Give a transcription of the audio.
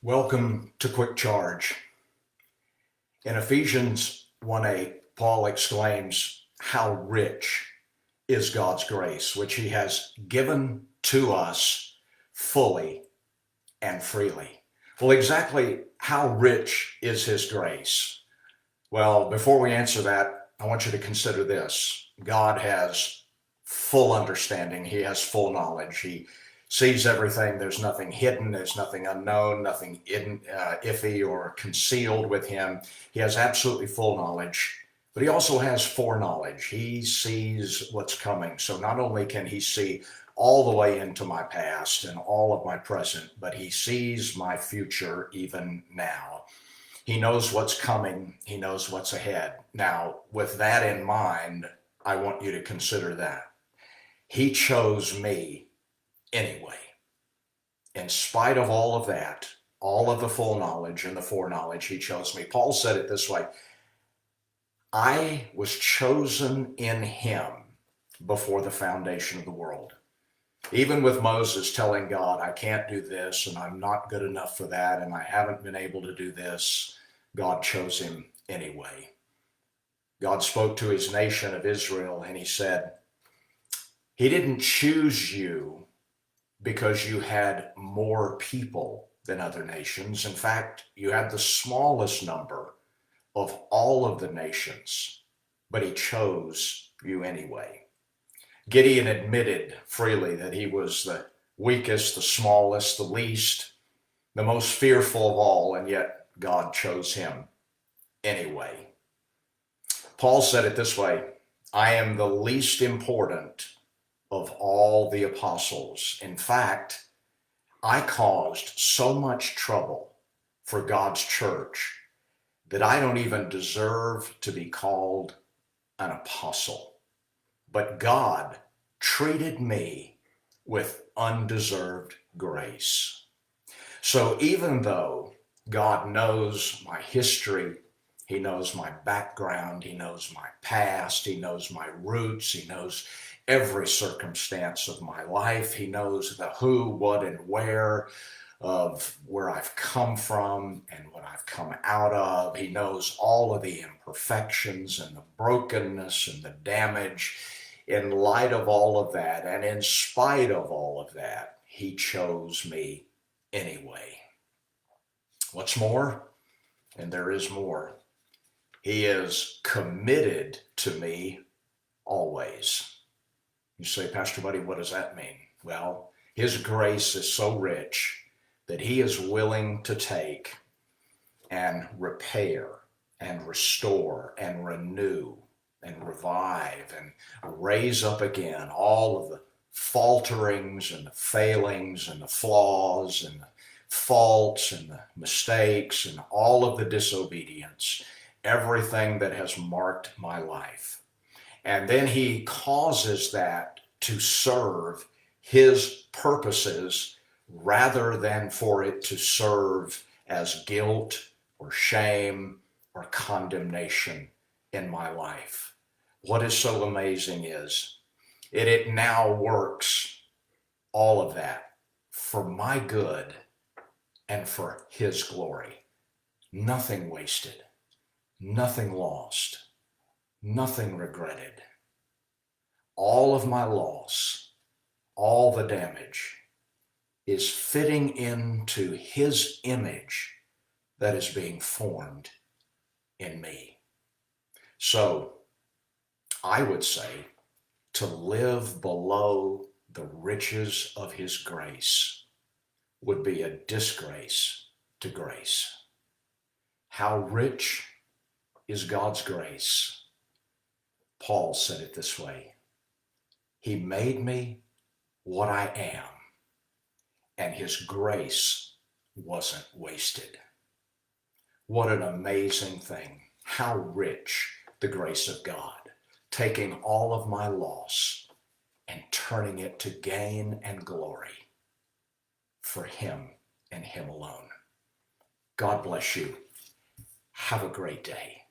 Welcome to Quick Charge. In Ephesians 1:8, Paul exclaims, "How rich is God's grace, which he has given to us fully and freely." Well, exactly how rich is his grace? Well, before we answer that, I want you to consider this. God has full understanding. He has full knowledge. He sees everything. There's nothing hidden. There's nothing unknown, nothing iffy or concealed with him. He has absolutely full knowledge, but he also has foreknowledge. He sees what's coming. So not only can he see all the way into my past and all of my present, but he sees my future even now. He knows what's coming. He knows what's ahead. Now, with that in mind, I want you to consider that. He chose me anyway. In spite of all of that, all of the full knowledge and the foreknowledge, he chose me. Paul said it this way: I was chosen in him before the foundation of the world. Even with Moses telling God, I can't do this, and I'm not good enough for that, and I haven't been able to do this, God chose him anyway. God spoke to his nation of Israel, and he said, he didn't choose you because you had more people than other nations. In fact, you had the smallest number of all of the nations, but he chose you anyway. Gideon admitted freely that he was the weakest, the smallest, the least, the most fearful of all, and yet God chose him anyway. Paul said it this way: I am the least important of all the apostles. In fact, I caused so much trouble for God's church that I don't even deserve to be called an apostle. But God treated me with undeserved grace. So even though God knows my history, he knows my background, he knows my past, he knows my roots, he knows every circumstance of my life, he knows the who, what, and where of where I've come from and what I've come out of. He knows all of the imperfections and the brokenness and the damage. In light of all of that, and in spite of all of that, he chose me anyway. What's more, and there is more, he is committed to me always. You say, Pastor Buddy, what does that mean? Well, his grace is so rich that he is willing to take and repair and restore and renew and revive and raise up again all of the falterings and the failings and the flaws and the faults and the mistakes and all of the disobedience, everything that has marked my life. And then he causes that to serve his purposes rather than for it to serve as guilt or shame or condemnation in my life. What is so amazing is it now works all of that for my good and for his glory. Nothing wasted, nothing lost, nothing regretted. All of my loss, all the damage is fitting into his image that is being formed in me. So I would say to live below the riches of his grace would be a disgrace to grace. How rich is God's grace? Paul said it this way: he made me what I am, and his grace wasn't wasted. What an amazing thing. How rich the grace of God, taking all of my loss and turning it to gain and glory for him and him alone. God bless you. Have a great day.